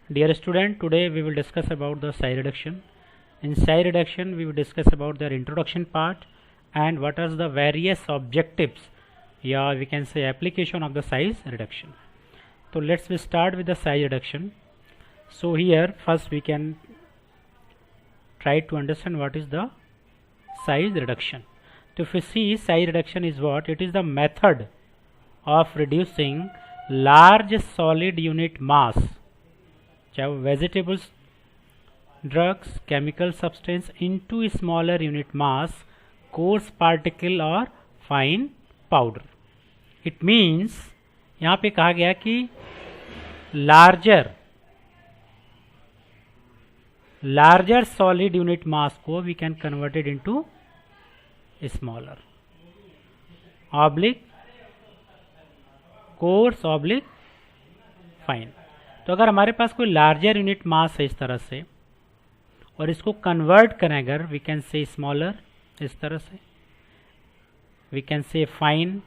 Dear student, today we will discuss about the size reduction. In size reduction, we will discuss about their introduction part and what are the various objectives, yeah, we can say application of the size reduction. So let's we start with the size reduction. So here first we can try to understand what is the size reduction. So if we see, size reduction is what? It is the method of reducing large solid unit mass, चाहे वो vegetables, drugs, chemical substance into smaller unit mass, coarse particle और fine powder. It means यहाँ पे कहा गया कि larger solid unit mass को we can converted into smaller oblique coarse oblique fine. तो अगर हमारे पास कोई लार्जर यूनिट मास है इस तरह से और इसको कन्वर्ट करें अगर, वी कैन से स्मॉलर, इस तरह से वी कैन से फाइन.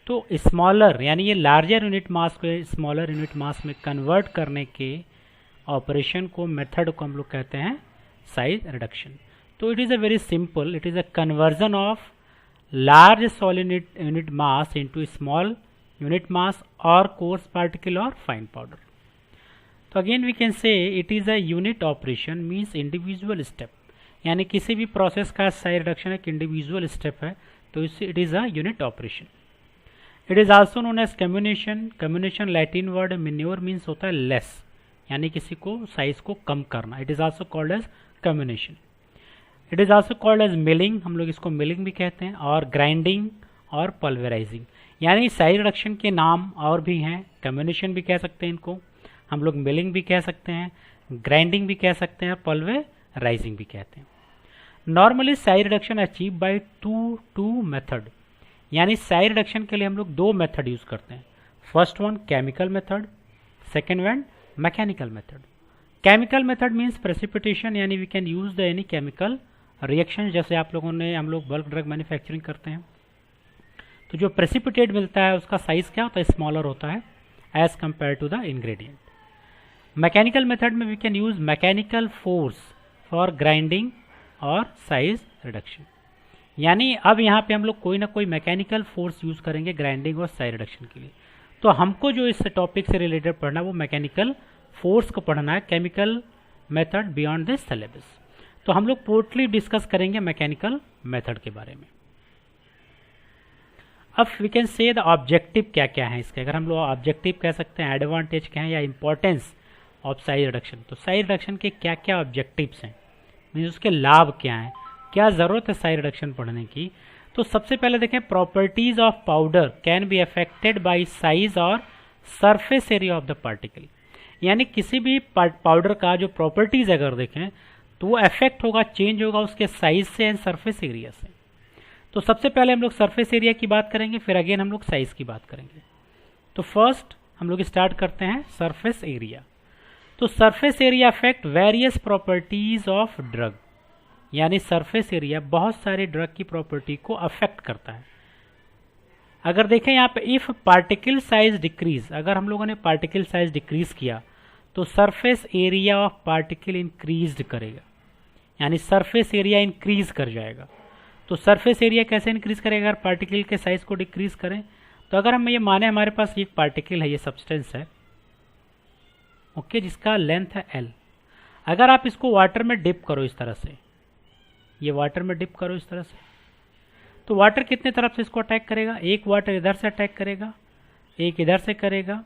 तो स्मॉलर यानी ये लार्जर यूनिट मास को स्मॉलर यूनिट मास में कन्वर्ट करने के ऑपरेशन को, मेथड को हम लोग कहते हैं साइज रिडक्शन. तो it is a very simple, it is a conversion of large solid unit mass into small unit mass or coarse particle or fine powder. तो again we can say it is a unit operation, means individual step. यानी किसी भी process का size reduction एक individual step है, तो इससे it is a unit operation. It is also known as comminution. Comminution Latin word मिन्योर means होता है लेस, यानी किसी को साइज को कम करना. It is also called as comminution. It is also called as milling, हम लोग इसको मिलिंग भी कहते हैं, और ग्राइंडिंग और पल्वेराइजिंग. यानी साइज रिडक्शन के नाम और भी हैं, कम्युनेशन भी कह सकते हैं इनको हम लोग, मिलिंग भी कह सकते हैं, ग्राइंडिंग भी कह सकते हैं, पल्वेराइजिंग भी कहते हैं. Normally size reduction achieve by two method. यानी साइज रिडक्शन के लिए हम लोग दो मेथड यूज करते हैं. First one chemical method, second one mechanical method. Chemical method means precipitation, यानी we can use the any chemical reaction. जैसे आप लोगों ने, हम लोग बल्क ड्रग मैन्युफैक्चरिंग करते हैं, तो जो प्रेसिपिटेट मिलता है उसका साइज क्या होता है? स्मॉलर होता है as compare to the ingredient. Mechanical method में we can use mechanical force for grinding और साइज रिडक्शन. यानी अब यहाँ पे हम लोग कोई ना कोई मैकेनिकल फोर्स यूज करेंगे ग्राइंडिंग और साइज रिडक्शन के लिए. तो हमको जो इस टॉपिक से रिलेटेड पढ़ना वो मैकेनिकल फोर्स को पढ़ना है, chemical method beyond this syllabus. तो हम लोग टोटली डिस्कस करेंगे मैकेनिकल मेथड के बारे में. अब we can say the objective क्या क्या है इसके. अगर हम लोग ऑब्जेक्टिव कह सकते हैं, एडवांटेज क्या है या इंपॉर्टेंस ऑफ साइज रिडक्शन. तो साइज रिडक्शन के क्या क्या ऑब्जेक्टिव्स हैं, मीन्स उसके लाभ क्या हैं, क्या ज़रूरत है साइज रिडक्शन पढ़ने की. तो सबसे पहले देखें, properties of powder can be affected by size और surface area of the particle. यानी किसी भी पाउडर का जो प्रॉपर्टीज अगर देखें तो वो अफेक्ट होगा, चेंज होगा उसके साइज से एंड सरफेस एरिया से. तो सबसे पहले हम लोग सरफेस एरिया की बात करेंगे, फिर अगेन हम लोग साइज की बात करेंगे. तो फर्स्ट हम लोग स्टार्ट करते हैं सरफेस एरिया. तो surface area affect various properties of drug. यानी सरफेस एरिया बहुत सारे ड्रग की प्रॉपर्टी को अफेक्ट करता है. अगर देखें यहाँ पे, इफ पार्टिकल साइज डिक्रीज, अगर हम लोगों ने पार्टिकल साइज डिक्रीज किया तो surface area of particle increase करेगा, यानी सरफेस एरिया इंक्रीज कर जाएगा. तो सरफेस एरिया कैसे इंक्रीज करेगा? अगर पार्टिकल के साइज को डिक्रीज करें तो अगर हम ये माने हमारे पास एक पार्टिकल है, ये सब्सटेंस है, ओके, जिसका लेंथ है L. अगर आप इसको वाटर में डिप करो इस तरह से, ये वाटर में डिप करो इस तरह से, तो वाटर कितने तरफ से इसको अटैक करेगा? एक वाटर इधर से अटैक करेगा, एक इधर से करेगा,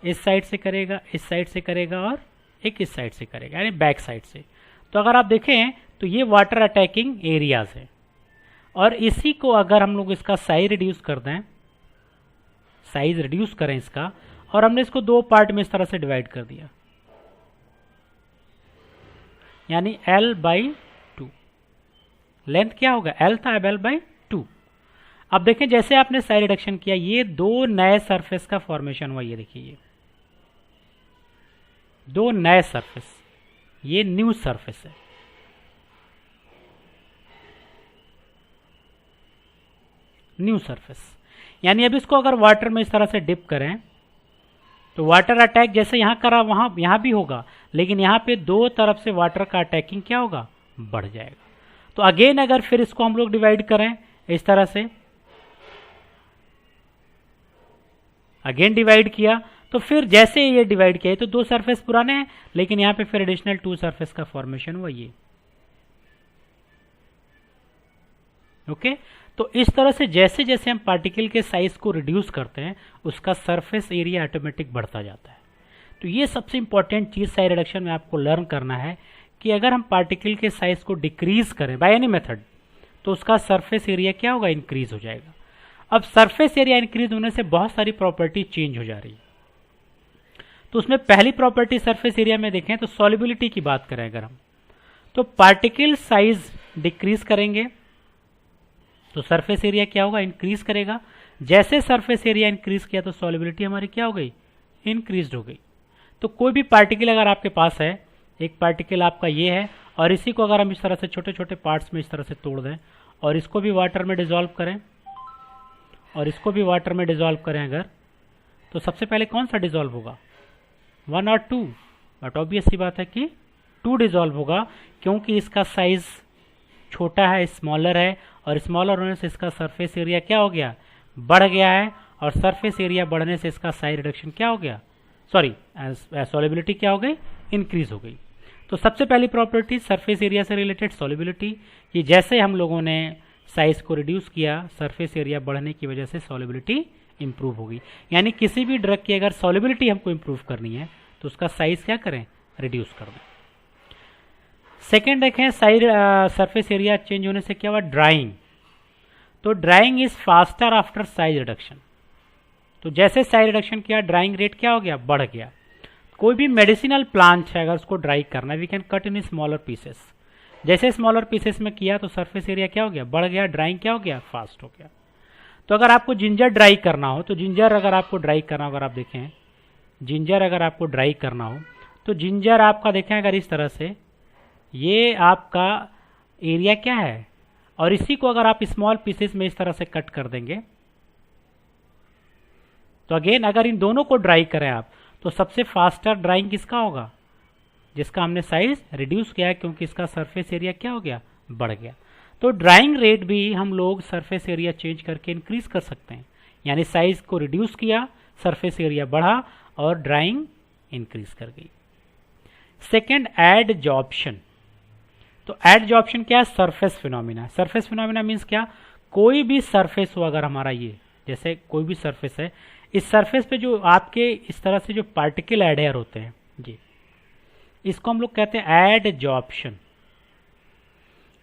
इस साइड से करेगा, इस साइड से करेगा, और एक इस साइड से करेगा, यानी बैक साइड से. तो अगर आप देखें तो ये वाटर अटैकिंग एरियाज है. और इसी को अगर हम लोग इसका साइज रिड्यूस कर दें, साइज रिड्यूस करें इसका, और हमने इसको दो पार्ट में इस तरह से डिवाइड कर दिया, यानी L/2. लेंथ क्या होगा? L था, अब L/2. अब देखें जैसे आपने साइज रिडक्शन किया, ये दो नए सरफेस का फॉर्मेशन हुआ. ये देखिए, ये दो नए सरफेस, ये न्यू सरफेस है. न्यू सरफेस, यानी अब इसको अगर वाटर में इस तरह से डिप करें तो वाटर अटैक जैसे यहाँ करा वहाँ यहाँ भी होगा, लेकिन यहाँ पे दो तरफ से वाटर का अटैकिंग क्या होगा, बढ़ जाएगा। तो अगेन अगर फिर इसको हम लोग डिवाइड करें इस तरह से, अगेन डिवाइड किया, तो फिर जैसे ये डिवाइड किया तो दो सरफेस पुराने हैं, लेकिन यहाँ पे फिर एडिशनल टू सरफेस का फॉर्मेशन हुआ ये। ओके, तो इस तरह से जैसे जैसे हम पार्टिकल के साइज को रिड्यूस करते हैं उसका सरफेस एरिया ऑटोमेटिक बढ़ता जाता है। तो ये सबसे इंपॉर्टेंट चीज साइज रिडक्शन में आपको लर्न करना है कि अगर हम पार्टिकल के साइज को डिक्रीज करें बाय एनी मेथड तो उसका सरफेस एरिया क्या होगा, इंक्रीज हो जाएगा। अब सरफेस एरिया इंक्रीज होने से बहुत सारी प्रॉपर्टी चेंज हो जा रही है। तो उसमें पहली प्रॉपर्टी सरफेस एरिया में देखें तो सॉल्युबिलिटी की बात करें अगर हम, तो पार्टिकल साइज डिक्रीज करेंगे तो सरफेस एरिया क्या होगा, इंक्रीज करेगा। जैसे सरफेस एरिया इंक्रीज किया तो सॉल्युबिलिटी हमारी क्या हो गई, इंक्रीज हो गई। तो कोई भी पार्टिकल अगर आपके पास है, एक पार्टिकल आपका ये है और इसी को अगर हम इस तरह से छोटे छोटे पार्ट्स में इस तरह से तोड़ दें और इसको भी वाटर में डिसॉल्व करें और इसको भी वाटर में डिसॉल्व करें अगर, तो सबसे पहले कौन सा डिसॉल्व होगा, 1 और 2। बट ऑब्वियस सी बात है कि 2 डिसॉल्व होगा क्योंकि इसका साइज छोटा है, स्मॉलर है, और स्मॉलर होने से इसका सरफेस एरिया क्या हो गया, बढ़ गया है, और सरफेस एरिया बढ़ने से इसका साइज रिडक्शन क्या हो गया, सॉरी सॉल्युबिलिटी क्या हो गई, इंक्रीज हो गई। तो सबसे पहली प्रॉपर्टी सरफेस एरिया से रिलेटेड सॉल्युबिलिटी, कि जैसे हम लोगों ने साइज को रिड्यूस किया सरफेस एरिया बढ़ने की वजह से सॉल्युबिलिटी इंप्रूव हो गई। यानी किसी भी ड्रग की अगर सॉल्युबिलिटी हमको इंप्रूव करनी है तो उसका साइज क्या करें, रिड्यूस कर दें। सेकेंड देखें साइड सरफेस एरिया चेंज होने से क्या हुआ, ड्राइंग। तो drawing is faster after size reduction. तो जैसे साइज रिडक्शन किया ड्राइंग रेट क्या हो गया, बढ़ गया। कोई भी मेडिसिनल प्लांट है अगर उसको ड्राई करना है we can cut in smaller pieces. जैसे स्मॉलर पीसेस में किया तो सरफेस एरिया क्या हो गया, बढ़ गया, ड्राइंग क्या हो गया, फास्ट हो गया। तो अगर आपको जिंजर ड्राई करना हो तो जिंजर अगर आपको ड्राई करना हो, अगर आप देखें जिंजर अगर आपको ड्राई करना हो तो जिंजर आपका देखें अगर इस तरह से, ये आपका एरिया क्या है, और इसी को अगर आप स्मॉल पीसेस में इस तरह से कट कर देंगे तो अगेन अगर इन दोनों को ड्राई करें आप तो सबसे फास्टर ड्राइंग किसका होगा, जिसका हमने साइज रिड्यूस किया है क्योंकि इसका सरफेस एरिया क्या हो गया, बढ़ गया। तो ड्राइंग रेट भी हम लोग सरफेस एरिया चेंज करके इंक्रीज कर सकते हैं। यानी साइज को रिड्यूस किया, सरफेस एरिया बढ़ा और ड्राइंग इंक्रीज कर गई। Second adsorption. तो एडजॉर्प्शन क्या है, surface phenomena. Surface phenomena means क्या, कोई भी सरफेस हो अगर हमारा ये जैसे कोई भी सरफेस है, इस सरफेस पे जो आपके इस तरह से जो पार्टिकल एडहेयर होते हैं जी, इसको हम लोग कहते हैं एडजॉर्प्शन।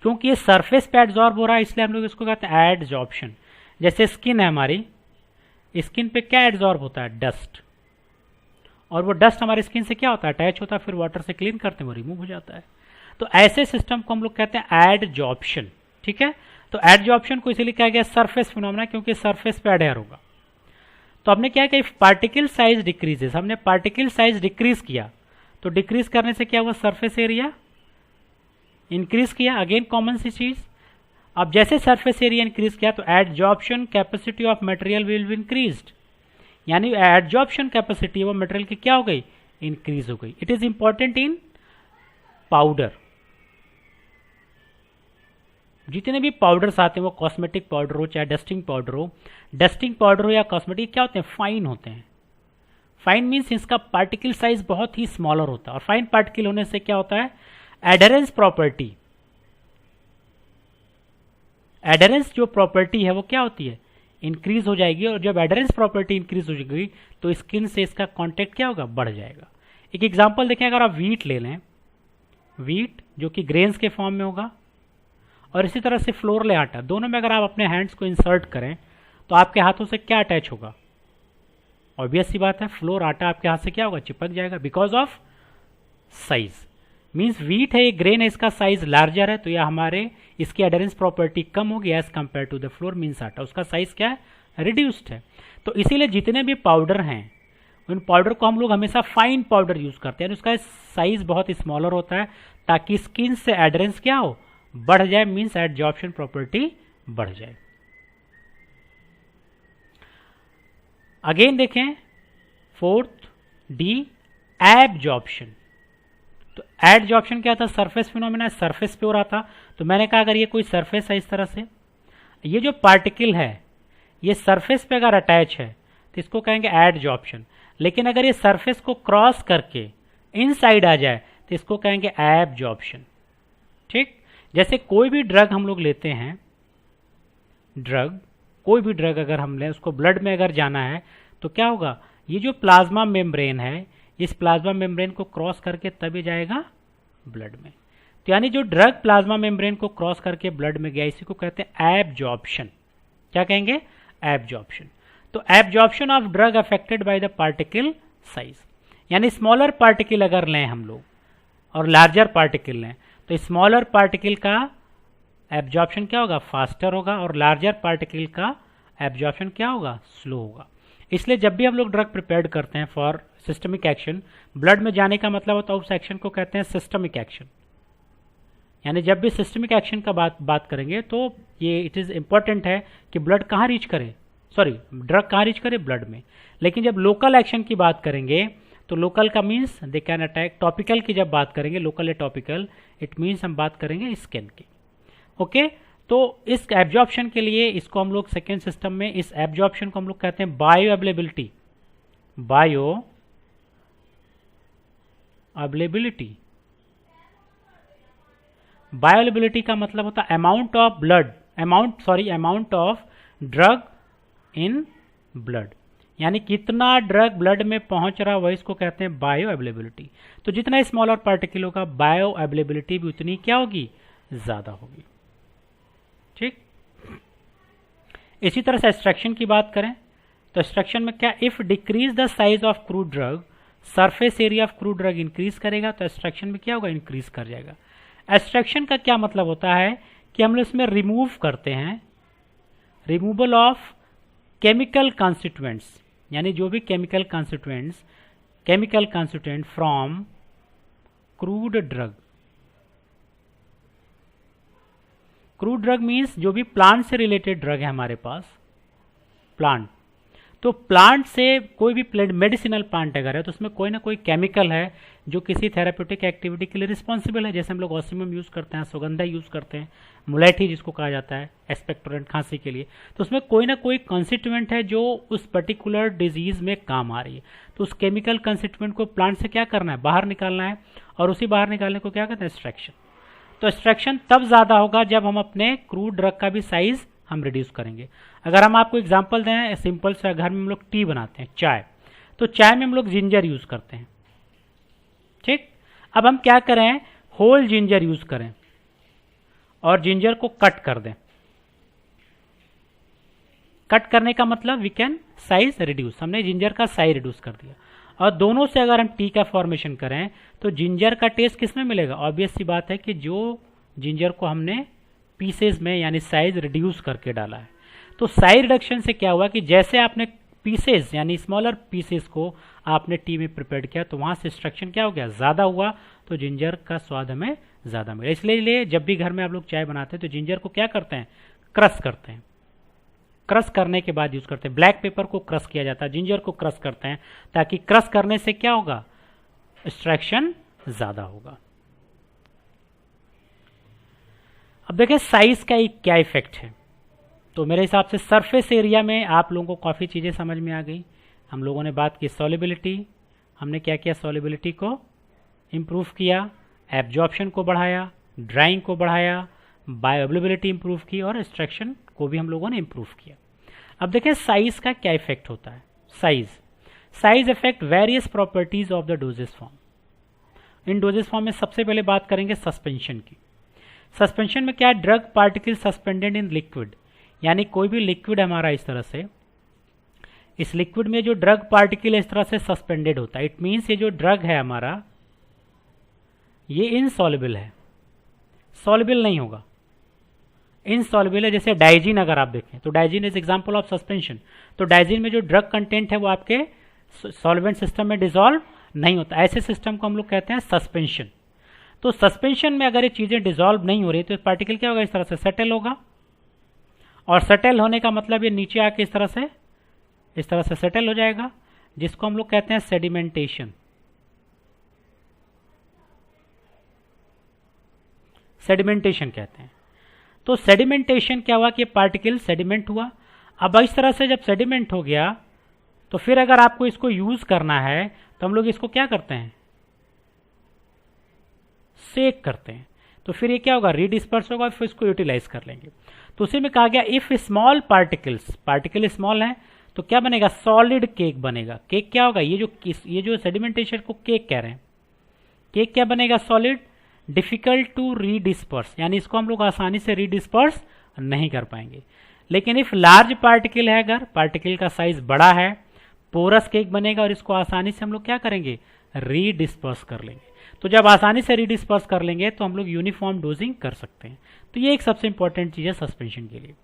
क्योंकि ये सरफेस पे एडजॉर्ब हो रहा है इसलिए हम लोग इसको कहते हैं एडजॉर्प्शन। जैसे स्किन है हमारी, स्किन पे क्या एडजॉर्ब होता है, डस्ट, और वो डस्ट हमारी स्किन से क्या होता है, अटैच होता है, फिर वाटर से क्लीन करते हैं वो रिमूव हो जाता है। तो ऐसे सिस्टम को हम लोग कहते हैं एडजॉर्प्शन। ठीक है, तो एडजॉर्प्शन को इसीलिए कहा गया सरफेस फिनोमेना क्योंकि सरफेस पे एडहेयर होगा। तो हमने क्या किया, पार्टिकल साइज डिक्रीजेस, हमने पार्टिकल साइज डिक्रीज किया तो डिक्रीज करने से क्या हुआ, सरफेस एरिया इंक्रीज किया, अगेन कॉमन सी चीज। अब जैसे सरफेस एरिया इंक्रीज किया तो adsorption capacity of material will be increased, यानी एडजॉर्प्शन कैपेसिटी वो मटेरियल की क्या हो गई, इंक्रीज हो गई। It is important in powder. जितने भी पाउडर्स आते हैं वो कॉस्मेटिक पाउडर हो चाहे डस्टिंग पाउडर हो या कॉस्मेटिक, क्या होते हैं, फाइन होते हैं। फाइन मीन्स इसका पार्टिकल साइज बहुत ही स्मॉलर होता है, और फाइन पार्टिकल होने से क्या होता है, एडहेरेंस प्रॉपर्टी, एडहेरेंस जो प्रॉपर्टी है वो क्या होती है, इंक्रीज हो जाएगी। और जब एडहेरेंस प्रॉपर्टी इंक्रीज हो जाएगी तो स्किन से इसका कांटेक्ट क्या होगा, बढ़ जाएगा। एक एग्जांपल देखें, अगर आप वीट ले लें, वीट जो कि ग्रेन्स के फॉर्म में होगा, और इसी तरह से फ्लोर ले आटा, दोनों में अगर आप अपने हैंड्स को इंसर्ट करें तो आपके हाथों से क्या अटैच होगा, ऑब्वियस सी बात है, फ्लोर आटा आपके हाथ से क्या होगा, चिपक जाएगा because of size. Means wheat है, ये ग्रेन है, इसका साइज लार्जर है तो यह हमारे इसकी एडहेरेंस प्रॉपर्टी कम होगी as compare to the flour, means आटा उसका साइज क्या है, रिड्यूस्ड है। तो इसीलिए जितने भी पाउडर हैं उन पाउडर को हम लोग हमेशा फाइन पाउडर यूज करते हैं, उसका साइज बहुत स्मॉलर होता है ताकि स्किन से एडहेरेंस क्या हो, बढ़ जाए, मीन्स एडजॉर्प्शन प्रॉपर्टी बढ़ जाए। अगेन देखें फोर्थ डी एब्जॉर्प्शन। तो एडजॉर्प्शन क्या था, सरफेस फिनोमेना, सरफेस पे हो रहा था। तो मैंने कहा अगर ये कोई सरफेस है इस तरह से, ये जो पार्टिकल है ये सरफेस पे अगर अटैच है तो इसको कहेंगे एडजॉर्प्शन। लेकिन अगर ये सरफेस को क्रॉस करके इनसाइड आ जाए तो इसको कहेंगे एब्जॉर्प्शन। ठीक, जैसे कोई भी ड्रग हम लोग लेते हैं, कोई भी ड्रग अगर हम लें, उसको ब्लड में अगर जाना है तो क्या होगा, ये जो प्लाज्मा मेम्ब्रेन है इस प्लाज्मा मेम्ब्रेन को क्रॉस करके तभी जाएगा ब्लड में। तो यानी जो ड्रग प्लाज्मा मेम्ब्रेन को क्रॉस करके ब्लड में गया इसी को कहते हैं एब्जॉर्प्शन। क्या कहेंगे, एब्जॉर्प्शन। तो absorption of drug affected by the particle size, यानी स्मॉलर पार्टिकल अगर लें हम लोग और लार्जर पार्टिकल लें तो स्मॉलर पार्टिकल का एब्जॉर्प्शन क्या होगा, फास्टर होगा, और लार्जर पार्टिकल का एब्जॉर्प्शन क्या होगा, स्लो होगा। इसलिए जब भी हम लोग ड्रग प्रिपेयर करते हैं फॉर सिस्टमिक एक्शन, ब्लड में जाने का मतलब होता है उस एक्शन को कहते हैं सिस्टमिक एक्शन। यानी जब भी सिस्टमिक एक्शन का बात करेंगे तो ये इट इज़ इंपॉर्टेंट है कि ब्लड कहाँ रीच करे, ड्रग कहाँ रीच करे, ब्लड में। लेकिन जब लोकल एक्शन की बात करेंगे तो लोकल का means they can attack, topical की जब बात करेंगे, लोकल या टॉपिकल, इट मीन्स हम बात करेंगे स्किन की। ओके, तो इस एब्जॉर्प्शन के लिए इसको हम लोग सेकेंड सिस्टम में इस एब्जॉर्प्शन को हम लोग कहते हैं bio availability. Bio availability, bio availability का मतलब होता है amount of blood, amount of drug in blood, यानी कितना ड्रग ब्लड में पहुंच रहा वही इसको कहते हैं बायो अवेलेबिलिटी। तो जितना स्मॉलर पार्टिकल होगा बायो अवेलेबिलिटी भी उतनी क्या होगी, ज्यादा होगी। ठीक, इसी तरह से एक्सट्रैक्शन की बात करें तो एक्सट्रैक्शन में क्या, if decrease the size of crude drug, surface area of crude drug increase करेगा तो एक्सट्रैक्शन में क्या होगा, इंक्रीज कर जाएगा। एक्सट्रैक्शन का क्या मतलब होता है कि हम लोग इसमें रिमूव करते हैं, रिमूवल ऑफ केमिकल कॉन्स्टिट्यूएंट्स, यानी जो भी chemical constituent from crude drug. Crude drug means जो भी प्लांट से रिलेटेड ड्रग है हमारे पास, प्लांट, तो प्लांट से कोई भी मेडिसिनल प्लांट अगर है तो उसमें कोई ना कोई केमिकल है जो किसी थेराप्यूटिक एक्टिविटी के लिए रिस्पॉन्सिबल है। जैसे हम लोग ऑसिमम यूज़ करते हैं, सुगंधा यूज़ करते हैं, मुलेठी जिसको कहा जाता है एक्सपेक्टोरेंट खांसी के लिए, तो उसमें कोई ना कोई कॉन्स्टिट्यूएंट है जो उस पर्टिकुलर डिजीज में काम आ रही है। तो उस केमिकल कॉन्स्टिट्यूएंट को प्लांट से क्या करना है, बाहर निकालना है, और उसी बाहर निकालने को क्या कहते हैं, एक्सट्रैक्शन। तो एक्सट्रैक्शन तब ज़्यादा होगा जब हम अपने क्रूड ड्रग का भी साइज हम रिड्यूस करेंगे। अगर हम आपको एग्जांपल दें, सिंपल से घर में हम लोग टी बनाते हैं, चाय, तो चाय में हम लोग जिंजर यूज़ करते हैं। ठीक, अब हम क्या करें, होल जिंजर यूज़ करें और जिंजर को कट कर दें। कट करने का मतलब वी कैन साइज रिड्यूस, हमने जिंजर का साइज रिड्यूस कर दिया। और दोनों से अगर हम टी का फॉर्मेशन करें तो जिंजर का टेस्ट किस में मिलेगा, ऑब्वियस सी बात है कि जो जिंजर को हमने पीसेज में यानी साइज रिड्यूस करके डाला है। तो साइज रिडक्शन से क्या हुआ कि जैसे आपने पीसेज यानी स्मॉलर पीसेज को आपने टी में प्रिपेयर किया तो वहाँ से एक्सट्रैक्शन क्या हो गया, ज़्यादा हुआ, तो जिंजर का स्वाद हमें ज़्यादा मिला। इसलिए जब भी घर में आप लोग चाय बनाते हैं तो जिंजर को क्या करते हैं, क्रश करते हैं, क्रश करने के बाद यूज़ करते हैं। ब्लैक पेपर को क्रश किया जाता है, जिंजर को क्रश करते हैं, ताकि क्रश करने से क्या होगा, एक्सट्रैक्शन ज़्यादा होगा। अब देखिए साइज का एक क्या इफेक्ट है। तो मेरे हिसाब से सरफेस एरिया में आप लोगों को काफ़ी चीज़ें समझ में आ गई। हम लोगों ने बात की सॉल्युबिलिटी, हमने क्या किया, सॉल्युबिलिटी को इम्प्रूव किया, एब्जॉर्प्शन को बढ़ाया, ड्राइंग को बढ़ाया, बायोअवेलेबिलिटी इम्प्रूव की, और एक्सट्रैक्शन को भी हम लोगों ने इम्प्रूव किया। अब देखें साइज का क्या इफेक्ट होता है। Size effect various properties of the doses form. In doses form में सबसे पहले बात करेंगे सस्पेंशन की। सस्पेंशन में क्या है, drug particle suspended in liquid, यानी कोई भी लिक्विड हमारा इस तरह से, इस लिक्विड में जो ड्रग पार्टिकल इस तरह से सस्पेंडेड होता है, इट मीन्स ये जो ड्रग है हमारा ये इनसॉल्युबल है, सॉल्युबल नहीं होगा, इनसॉल्युबल है। जैसे डाइजीन अगर आप देखें तो Digene is example of suspension. तो डाइजीन में जो ड्रग कंटेंट है वो आपके सॉल्वेंट सिस्टम में डिसॉल्व नहीं होता, ऐसे सिस्टम को हम लोग कहते हैं सस्पेंशन। तो सस्पेंशन में अगर ये चीज़ें डिसॉल्व नहीं हो रही तो पार्टिकल क्या होगा, इस तरह से सेटल होगा, और सेटल होने का मतलब ये नीचे आके इस तरह से सेटल हो जाएगा। जिसको हम लोग कहते हैं सेडिमेंटेशन। सेडिमेंटेशन कहते हैं। तो सेडिमेंटेशन क्या हुआ कि पार्टिकल सेडिमेंट हुआ। अब इस तरह से जब सेडिमेंट हो गया तो फिर अगर आपको इसको यूज करना है तो हम लोग इसको क्या करते हैं, सेक करते हैं। तो फिर ये क्या होगा, रीडिस्पर्स होगा, फिर इसको यूटिलाइज कर लेंगे। तो उसी में कहा गया if small particles, particle small है तो क्या बनेगा, सॉलिड केक बनेगा। केक क्या होगा, ये जो सेडिमेंटेशन को केक कह रहे हैं, केक क्या बनेगा, सॉलिड, डिफिकल्ट टू रीडिस्पर्स, यानी इसको हम लोग आसानी से रीडिस्पर्स नहीं कर पाएंगे। लेकिन इफ लार्ज पार्टिकल है, अगर पार्टिकल का साइज बड़ा है, पोरस केक बनेगा और इसको आसानी से हम लोग क्या करेंगे, रीडिस्पर्स कर लेंगे। तो जब आसानी से रीडिस्पर्स कर लेंगे तो हम लोग यूनिफॉर्म डोजिंग कर सकते हैं। तो ये एक सबसे इंपॉर्टेंट चीज है सस्पेंशन के लिए।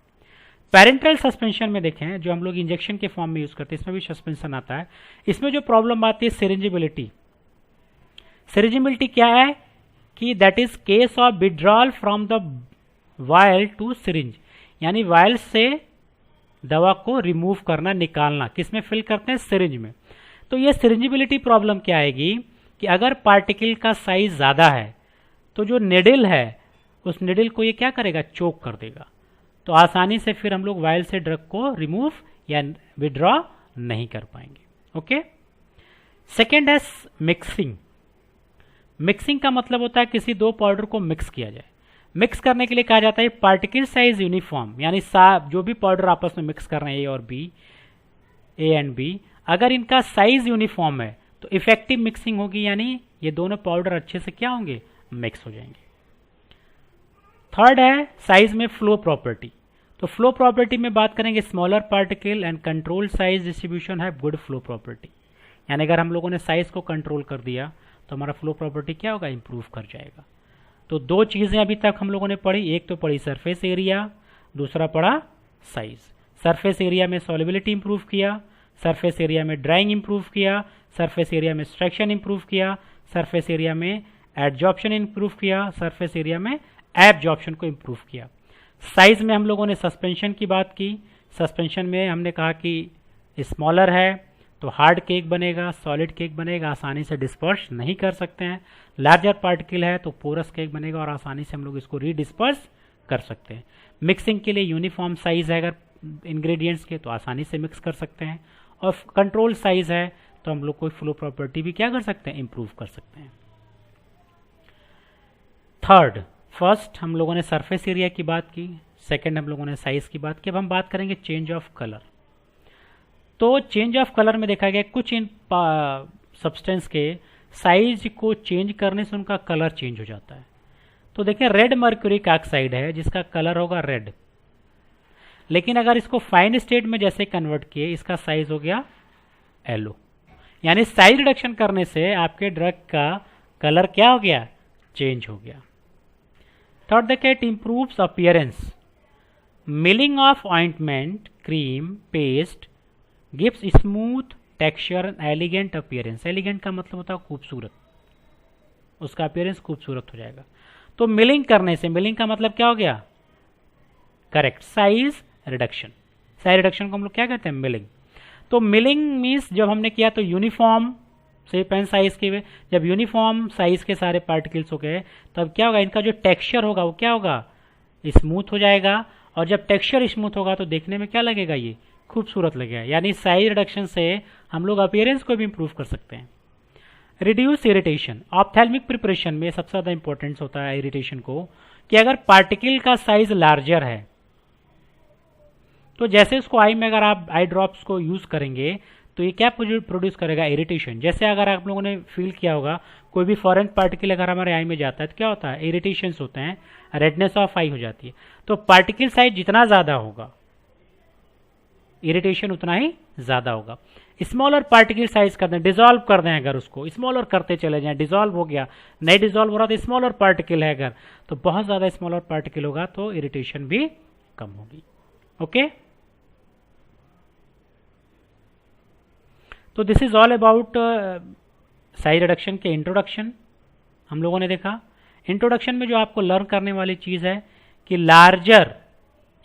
पेरेंटल सस्पेंशन में देखें, जो हम लोग इंजेक्शन के फॉर्म में यूज करते हैं, इसमें भी सस्पेंशन आता है। इसमें जो प्रॉब्लम आती है सिरिंजिबिलिटी। सिरिंजिबिलिटी क्या है कि that is case of withdrawal from the vial to syringe, यानी वायल से दवा को रिमूव करना, निकालना, किसमें फिल करते हैं, सिरिंज में। तो ये सिरिंजिबिलिटी प्रॉब्लम क्या आएगी कि अगर पार्टिकल का साइज ज्यादा है तो जो निडल है उस निडल को ये क्या करेगा, चोक कर देगा। तो आसानी से फिर हम लोग वायल से ड्रग को रिमूव या विड्रॉ नहीं कर पाएंगे। ओके। सेकेंड है मिक्सिंग। मिक्सिंग का मतलब होता है किसी दो पाउडर को मिक्स किया जाए। मिक्स करने के लिए कहा जाता है पार्टिकल साइज यूनिफॉर्म, यानी जो भी पाउडर आपस में मिक्स कर रहे हैं ए और बी, ए एंड बी, अगर इनका साइज यूनिफॉर्म है तो इफेक्टिव मिक्सिंग होगी, यानी ये दोनों पाउडर अच्छे से क्या होंगे, मिक्स हो जाएंगे। थर्ड है साइज में फ्लो प्रॉपर्टी। तो फ्लो प्रॉपर्टी में बात करेंगे, smaller particle and control size distribution है गुड फ्लो प्रॉपर्टी, यानी अगर हम लोगों ने साइज को कंट्रोल कर दिया तो हमारा फ्लो प्रॉपर्टी क्या होगा, इंप्रूव कर जाएगा। तो दो चीजें अभी तक हम लोगों ने पढ़ी, एक तो पढ़ी सरफेस एरिया, दूसरा पढ़ा साइज। सरफेस एरिया में सॉल्युबिलिटी इंप्रूव किया, सरफेस एरिया में ड्राइंग इंप्रूव किया, सरफेस एरिया में एक्सट्रैक्शन इंप्रूव किया, सरफेस एरिया में एडजॉर्प्शन इंप्रूव किया, सरफेस एरिया में एब्जॉर्प्शन को इंप्रूव किया। साइज में हम लोगों ने सस्पेंशन की बात की। सस्पेंशन में हमने कहा कि स्मॉलर है तो हार्ड केक बनेगा, सॉलिड केक बनेगा, आसानी से डिस्पर्स नहीं कर सकते हैं। लार्जर पार्टिकल है तो पोरस केक बनेगा और आसानी से हम लोग इसको रीडिस्पर्स कर सकते हैं। मिक्सिंग के लिए यूनिफॉर्म साइज है अगर इंग्रेडिएंट्स के तो आसानी से मिक्स कर सकते हैं, और कंट्रोल साइज है तो हम लोग कोई फ्लो प्रॉपर्टी भी क्या कर सकते हैं, इंप्रूव कर सकते हैं। थर्ड, फर्स्ट हम लोगों ने सरफेस एरिया की बात की, सेकंड हम लोगों ने साइज की बात की। अब हम बात करेंगे चेंज ऑफ कलर। तो चेंज ऑफ कलर में देखा गया कुछ इन सब्सटेंस के साइज को चेंज करने से उनका कलर चेंज हो जाता है। तो देखिए रेड मर्क्यूरिक ऑक्साइड है जिसका कलर होगा रेड, लेकिन अगर इसको फाइन स्टेट में जैसे कन्वर्ट किए इसका साइज हो गया येलो, यानी साइज रिडक्शन करने से आपके ड्रग का कलर क्या हो गया, चेंज हो गया। थर्ड देखिए it improves appearance. Milling of ointment, cream, paste gives smooth texture and elegant appearance. Elegant का मतलब होता है खूबसूरत, उसका अपीयरेंस खूबसूरत हो जाएगा। तो मिलिंग करने से, मिलिंग का मतलब क्या हो गया, correct, size reduction. Size reduction को हम लोग क्या कहते हैं, मिलिंग। तो मिलिंग मीन्स जब हमने किया तो यूनिफॉर्म शेप एंड साइज के, जब यूनिफॉर्म साइज के सारे पार्टिकल्स हो गए तब क्या होगा, इनका जो टेक्सचर होगा वो क्या होगा, स्मूथ हो जाएगा। और जब टेक्सचर स्मूथ होगा तो देखने में क्या लगेगा, ये खूबसूरत लगेगा। यानी साइज रिडक्शन से हम लोग अपीयरेंस को भी इंप्रूव कर सकते हैं। Reduce irritation. ऑप्थेल्मिक प्रिपरेशन में सबसे ज़्यादा इंपॉर्टेंस होता है इरिटेशन को, कि अगर पार्टिकल का साइज लार्जर है तो जैसे उसको आई में अगर आप आई ड्रॉप्स को यूज करेंगे तो ये क्या प्रोड्यूस करेगा, इरिटेशन। जैसे अगर आप लोगों ने फील किया होगा कोई भी फॉरेन पार्टिकल अगर हमारे आई में जाता है तो क्या होता है, इरिटेशंस होते हैं, रेडनेस ऑफ आई हो जाती है। तो पार्टिकल साइज जितना ज़्यादा होगा इरिटेशन उतना ही ज़्यादा होगा। स्मॉलर पार्टिकल साइज कर दें, डिजॉल्व कर दें, अगर उसको स्मॉलर करते चले जाएं, डिजॉल्व हो गया, नहीं डिजॉल्व हो रहा तो स्मॉलर पार्टिकल है अगर, तो बहुत ज़्यादा स्मॉलर पार्टिकल होगा तो इरिटेशन भी कम होगी। ओके, तो this is all about size reduction के इंट्रोडक्शन हम लोगों ने देखा। इंट्रोडक्शन में जो आपको लर्न करने वाली चीज़ है कि लार्जर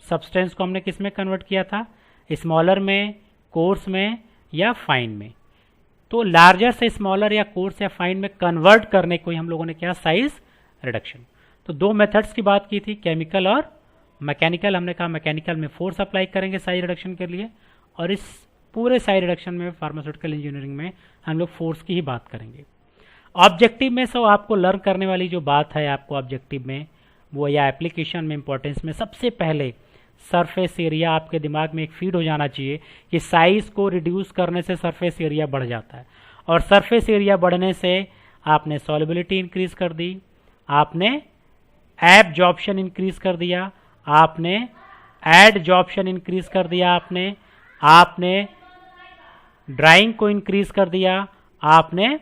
सब्सटेंस को हमने किस में कन्वर्ट किया था, स्मॉलर में, कोर्स में या फाइन में। तो लार्जर से स्मॉलर या कोर्स या फाइन में कन्वर्ट करने को ही हम लोगों ने क्या, साइज रिडक्शन। तो दो मेथड्स की बात की थी, केमिकल और मैकेनिकल। हमने कहा मैकेनिकल में फोर्स अप्लाई करेंगे साइज रिडक्शन के लिए, और इस पूरे साइज रिडक्शन में फार्मास्यूटिकल इंजीनियरिंग में हम लोग फोर्स की ही बात करेंगे। ऑब्जेक्टिव में सो आपको लर्न करने वाली जो बात है आपको ऑब्जेक्टिव में वो, या एप्लीकेशन में इंपॉर्टेंस में, सबसे पहले सरफेस एरिया आपके दिमाग में एक फीड हो जाना चाहिए कि साइज को रिड्यूस करने से सरफेस एरिया बढ़ जाता है, और सरफेस एरिया बढ़ने से आपने सॉल्युबिलिटी इंक्रीज कर दी, आपने एब्जॉर्प्शन इंक्रीज कर दिया, आपने एडजॉर्प्शन इंक्रीज कर दिया, आपने ड्राइंग को इंक्रीज कर दिया, आपने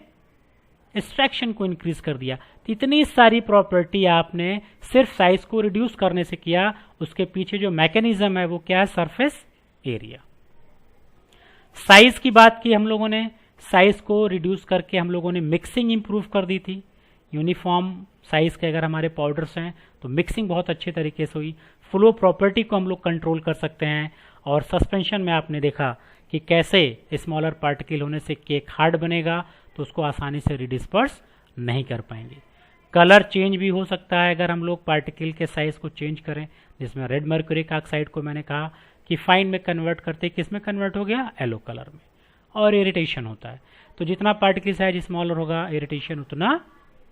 एक्सट्रैक्शन को इंक्रीज कर दिया। तो इतनी सारी प्रॉपर्टी आपने सिर्फ साइज को रिड्यूस करने से किया। उसके पीछे जो मैकेनिज्म है वो क्या है, सरफेस एरिया। साइज की बात की हम लोगों ने, साइज को रिड्यूस करके हम लोगों ने मिक्सिंग इंप्रूव कर दी थी। यूनिफॉर्म साइज के अगर हमारे पाउडर्स हैं तो मिक्सिंग बहुत अच्छे तरीके से हुई। फ्लो प्रॉपर्टी को हम लोग कंट्रोल कर सकते हैं, और सस्पेंशन में आपने देखा कि कैसे स्मॉलर पार्टिकल होने से केक हार्ड बनेगा, तो उसको आसानी से रिडिस्पर्स नहीं कर पाएंगे। कलर चेंज भी हो सकता है अगर हम लोग पार्टिकल के साइज को चेंज करें, जिसमें रेड मर्क्यूरिक ऑक्साइड को मैंने कहा कि फाइन में कन्वर्ट करते, किस में कन्वर्ट हो गया, येलो कलर में, और इरिटेशन होता है। तो जितना पार्टिकल साइज स्मॉलर होगा इरिटेशन उतना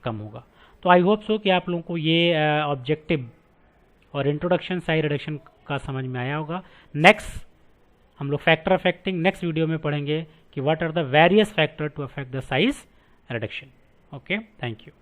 कम होगा। तो आई होप सो कि आप लोगों को ये ऑब्जेक्टिव और इंट्रोडक्शन साइज रिडक्शन का समझ में आया होगा। नेक्स्ट हम लोग फैक्टर अफेक्टिंग नेक्स्ट वीडियो में पढ़ेंगे कि what are the various factor to affect the size reduction. Okay, thank you.